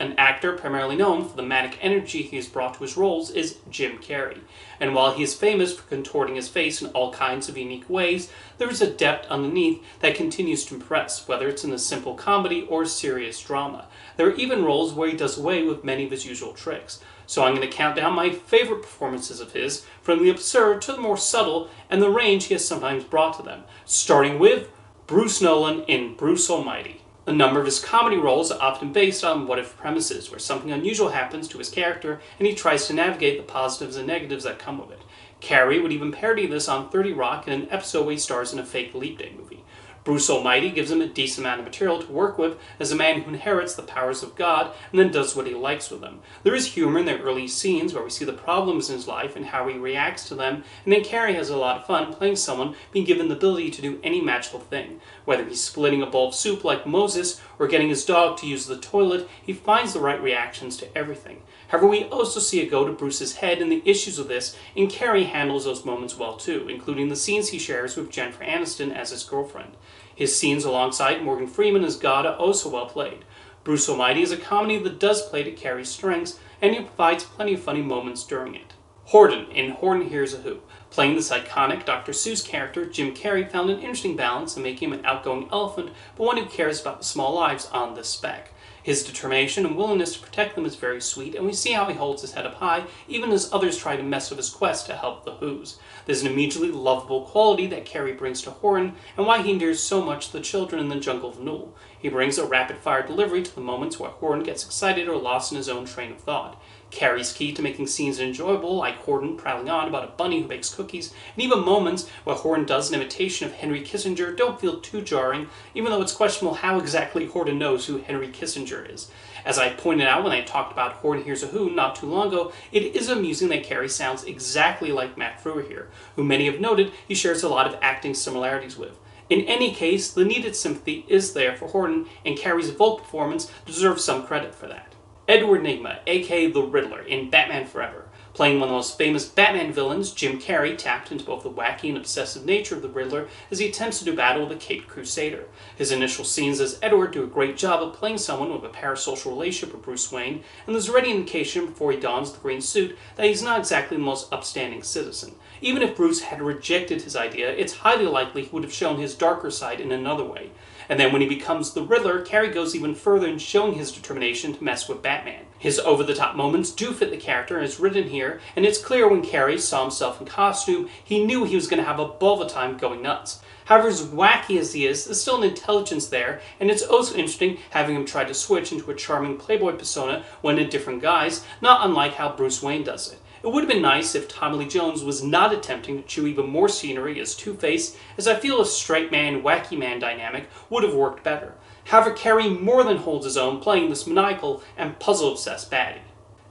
An actor primarily known for the manic energy he has brought to his roles is Jim Carrey. And while he is famous for contorting his face in all kinds of unique ways, there is a depth underneath that continues to impress, whether it's in a simple comedy or serious drama. There are even roles where he does away with many of his usual tricks. So I'm going to count down my favorite performances of his, from the absurd to the more subtle, and the range he has sometimes brought to them, starting with Bruce Nolan in Bruce Almighty. A number of his comedy roles are often based on what-if premises, where something unusual happens to his character and he tries to navigate the positives and negatives that come with it. Carrey would even parody this on 30 Rock in an episode where he stars in a fake Leap Day movie. Bruce Almighty gives him a decent amount of material to work with as a man who inherits the powers of God and then does what he likes with them. There is humor in their early scenes where we see the problems in his life and how he reacts to them, and then Carrey has a lot of fun playing someone being given the ability to do any magical thing. Whether he's splitting a bowl of soup like Moses or getting his dog to use the toilet, he finds the right reactions to everything. However, we also see it go to Bruce's head and the issues of this, and Carrey handles those moments well too, including the scenes he shares with Jennifer Aniston as his girlfriend. His scenes alongside Morgan Freeman as God are also well played. Bruce Almighty is a comedy that does play to Carrey's strengths, and he provides plenty of funny moments during it. Horton in Horton Hears a Who. Playing this iconic Dr. Seuss character, Jim Carrey found an interesting balance in making him an outgoing elephant, but one who cares about the small lives on this spec. His determination and willingness to protect them is very sweet, and we see how he holds his head up high, even as others try to mess with his quest to help the Whos. There's an immediately lovable quality that Carrey brings to Horton, and why he endears so much to the children in the Jungle of Nool. He brings a rapid-fire delivery to the moments where Horton gets excited or lost in his own train of thought. Carrey's key to making scenes enjoyable, like Horton prattling on about a bunny who bakes cookies, and even moments where Horton does an imitation of Henry Kissinger don't feel too jarring, even though it's questionable how exactly Horton knows who Henry Kissinger is. As I pointed out when I talked about Horton Hears a Who not too long ago, it is amusing that Carrey sounds exactly like Matt Frewer here, who many have noted he shares a lot of acting similarities with. In any case, the needed sympathy is there for Horton, and Carrey's vocal performance deserves some credit for that. Edward Nygma, aka the Riddler, in Batman Forever. Playing one of the most famous Batman villains, Jim Carrey tapped into both the wacky and obsessive nature of the Riddler as he attempts to do battle with the Caped Crusader. His initial scenes as Edward do a great job of playing someone with a parasocial relationship with Bruce Wayne, and there's already an indication before he dons the green suit that he's not exactly the most upstanding citizen. Even if Bruce had rejected his idea, it's highly likely he would have shown his darker side in another way. And then when he becomes the Riddler, Carrey goes even further in showing his determination to mess with Batman. His over-the-top moments do fit the character as written here, and it's clear when Carrey saw himself in costume, he knew he was going to have a ball of a time going nuts. However, as wacky as he is, there's still an intelligence there, and it's also interesting having him try to switch into a charming playboy persona when in different guise, not unlike how Bruce Wayne does it. It would have been nice if Tommy Lee Jones was not attempting to chew even more scenery as Two-Face, as I feel a straight man, wacky man dynamic would have worked better. However, Carrey more than holds his own playing this maniacal and puzzle-obsessed baddie.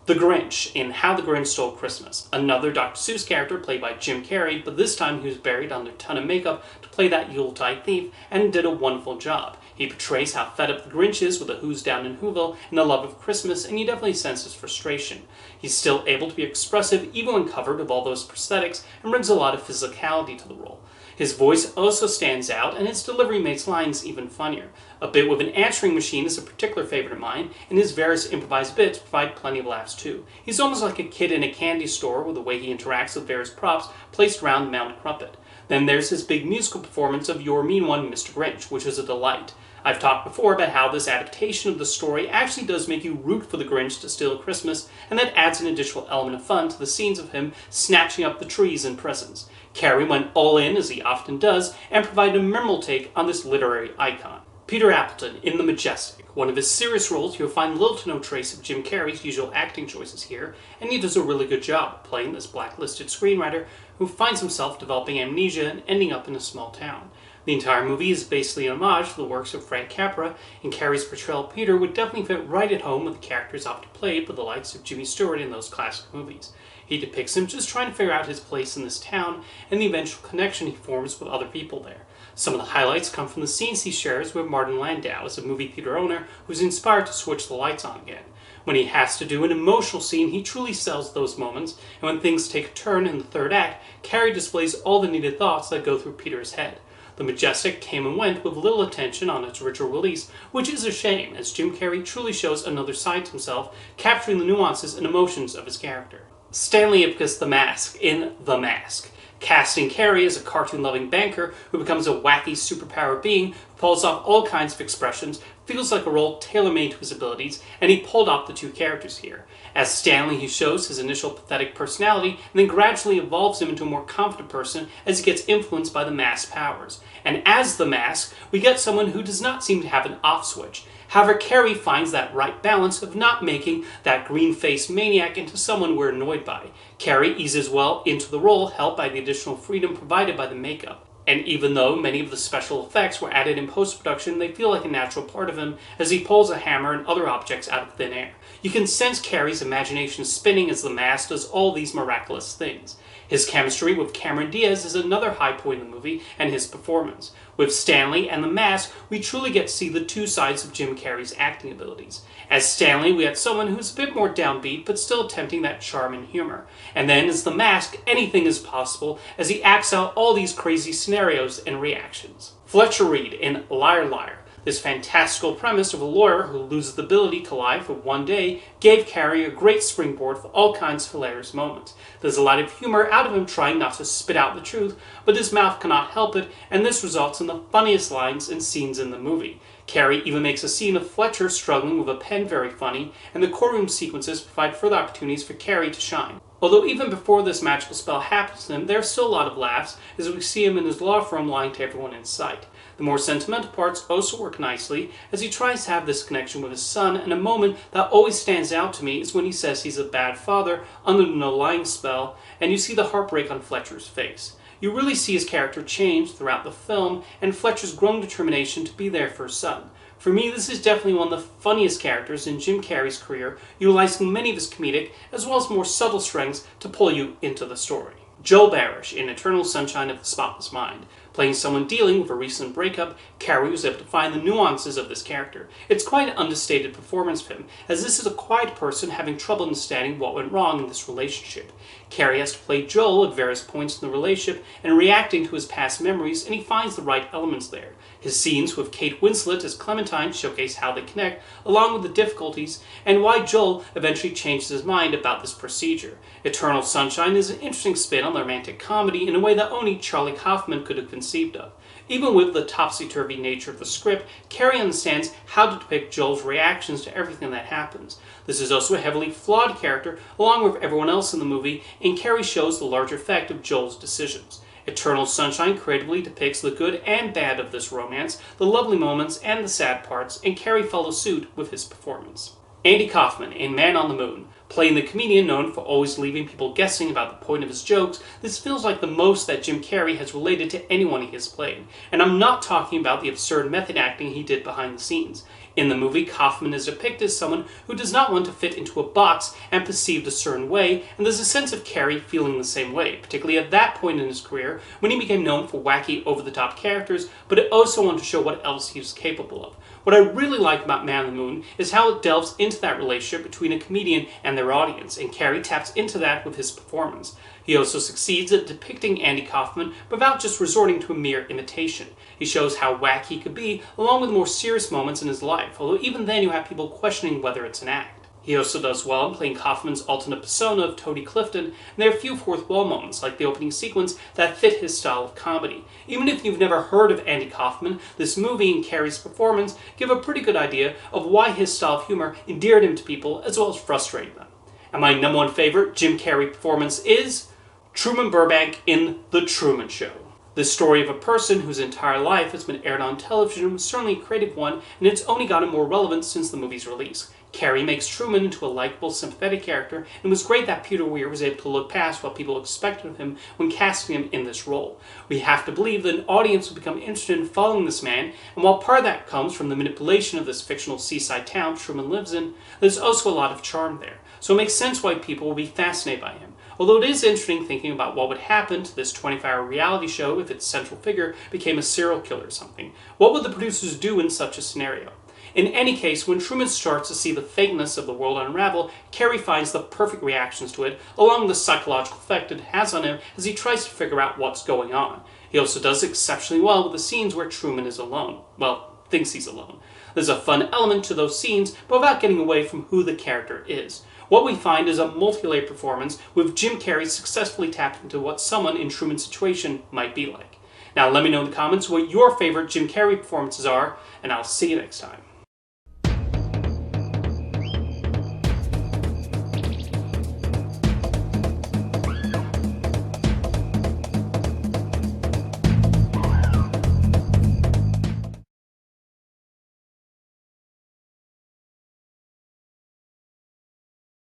The Grinch in How the Grinch Stole Christmas, another Dr. Seuss character played by Jim Carrey, but this time he was buried under a ton of makeup to play that Yuletide thief, and did a wonderful job. He portrays how fed up the Grinch is with the Who's down in Whoville and the love of Christmas, and you definitely sense his frustration. He's still able to be expressive even when covered with all those prosthetics, and brings a lot of physicality to the role. His voice also stands out, and his delivery makes lines even funnier. A bit with an answering machine is a particular favorite of mine, and his various improvised bits provide plenty of laughs too. He's almost like a kid in a candy store with the way he interacts with various props placed around the Mount Crumpet. Then there's his big musical performance of Your Mean One, Mr. Grinch, which is a delight. I've talked before about how this adaptation of the story actually does make you root for the Grinch to steal Christmas, and that adds an additional element of fun to the scenes of him snatching up the trees and presents. Carrey went all in, as he often does, and provided a memorable take on this literary icon. Peter Appleton in The Majestic. One of his serious roles, you'll find little to no trace of Jim Carrey's usual acting choices here, and he does a really good job playing this blacklisted screenwriter who finds himself developing amnesia and ending up in a small town. The entire movie is basically an homage to the works of Frank Capra, and Carrey's portrayal of Peter would definitely fit right at home with the characters often played by the likes of Jimmy Stewart in those classic movies. He depicts him just trying to figure out his place in this town and the eventual connection he forms with other people there. Some of the highlights come from the scenes he shares with Martin Landau as a movie theater owner who's inspired to switch the lights on again. When he has to do an emotional scene, he truly sells those moments, and when things take a turn in the third act, Carrey displays all the needed thoughts that go through Peter's head. The Majestic came and went with little attention on its original release, which is a shame, as Jim Carrey truly shows another side to himself, capturing the nuances and emotions of his character. Stanleys the Mask in The Mask. Casting Carrey as a cartoon-loving banker who becomes a wacky superpower being, pulls off all kinds of expressions, feels like a role tailor-made to his abilities, and he pulled off the two characters here. As Stanley, he shows his initial pathetic personality and then gradually evolves him into a more confident person as he gets influenced by the mask's powers. And as the Mask, we get someone who does not seem to have an off switch. However, Carrey finds that right balance of not making that green-faced maniac into someone we're annoyed by. Carrey eases well into the role, helped by the additional freedom provided by the makeup. And even though many of the special effects were added in post-production, they feel like a natural part of him as he pulls a hammer and other objects out of thin air. You can sense Carrey's imagination spinning as the Mask does all these miraculous things. His chemistry with Cameron Diaz is another high point in the movie, and his performance. With Stanley and the Mask, we truly get to see the two sides of Jim Carrey's acting abilities. As Stanley, we had someone who's a bit more downbeat, but still attempting that charm and humor. And then, as the Mask, anything is possible, as he acts out all these crazy scenarios and reactions. Fletcher Reed in Liar Liar. This fantastical premise of a lawyer who loses the ability to lie for one day gave Carrey a great springboard for all kinds of hilarious moments. There's a lot of humor out of him trying not to spit out the truth, but his mouth cannot help it, and this results in the funniest lines and scenes in the movie. Carrey even makes a scene of Fletcher struggling with a pen very funny, and the courtroom sequences provide further opportunities for Carrey to shine. Although even before this magical spell happens to him, there are still a lot of laughs as we see him in his law firm lying to everyone in sight. The more sentimental parts also work nicely as he tries to have this connection with his son, and a moment that always stands out to me is when he says he's a bad father under the no-lying spell, and you see the heartbreak on Fletcher's face. You really see his character change throughout the film, and Fletcher's growing determination to be there for his son. For me, this is definitely one of the funniest characters in Jim Carrey's career, utilizing many of his comedic as well as more subtle strengths to pull you into the story. Joel Barish in Eternal Sunshine of the Spotless Mind. Playing someone dealing with a recent breakup, Carrey was able to find the nuances of this character. It's quite an understated performance of him, as this is a quiet person having trouble understanding what went wrong in this relationship. Carrey has to play Joel at various points in the relationship and reacting to his past memories, and he finds the right elements there. His scenes with Kate Winslet as Clementine showcase how they connect, along with the difficulties, and why Joel eventually changes his mind about this procedure. Eternal Sunshine is an interesting spin on the romantic comedy in a way that only Charlie Kaufman could have conceived of. Even with the topsy-turvy nature of the script, Carrey understands how to depict Joel's reactions to everything that happens. This is also a heavily flawed character, along with everyone else in the movie, and Carrey shows the larger effect of Joel's decisions. Eternal Sunshine creatively depicts the good and bad of this romance, the lovely moments and the sad parts, and Carrey follows suit with his performance. Andy Kaufman in Man on the Moon. Playing the comedian known for always leaving people guessing about the point of his jokes, this feels like the most that Jim Carrey has related to anyone he has played. And I'm not talking about the absurd method acting he did behind the scenes. In the movie, Kaufman is depicted as someone who does not want to fit into a box and perceived a certain way, and there's a sense of Carrey feeling the same way, particularly at that point in his career when he became known for wacky, over-the-top characters, but it also wanted to show what else he was capable of. What I really like about Man on the Moon is how it delves into that relationship between a comedian and their audience, and Carrey taps into that with his performance. He also succeeds at depicting Andy Kaufman without just resorting to a mere imitation. He shows how wacky he could be, along with more serious moments in his life, although even then you have people questioning whether it's an act. He also does well in playing Kaufman's alternate persona of Toady Clifton, and there are a few worthwhile moments, like the opening sequence, that fit his style of comedy. Even if you've never heard of Andy Kaufman, this movie and Carrey's performance give a pretty good idea of why his style of humor endeared him to people, as well as frustrating them. And my number one favorite Jim Carrey performance is Truman Burbank in The Truman Show. The story of a person whose entire life has been aired on television was certainly a creative one, and it's only gotten more relevant since the movie's release. Carrey makes Truman into a likable, sympathetic character, and it was great that Peter Weir was able to look past what people expected of him when casting him in this role. We have to believe that an audience will become interested in following this man, and while part of that comes from the manipulation of this fictional seaside town Truman lives in, there's also a lot of charm there. So it makes sense why people will be fascinated by him. Although it is interesting thinking about what would happen to this 24-hour reality show if its central figure became a serial killer or something. What would the producers do in such a scenario? In any case, when Truman starts to see the fakeness of the world unravel, Carrey finds the perfect reactions to it, along with the psychological effect it has on him as he tries to figure out what's going on. He also does exceptionally well with the scenes where Truman is alone. Well, thinks he's alone. There's a fun element to those scenes, but without getting away from who the character is. What we find is a multi-layered performance with Jim Carrey successfully tapped into what someone in Truman's situation might be like. Now let me know in the comments what your favorite Jim Carrey performances are, and I'll see you next time.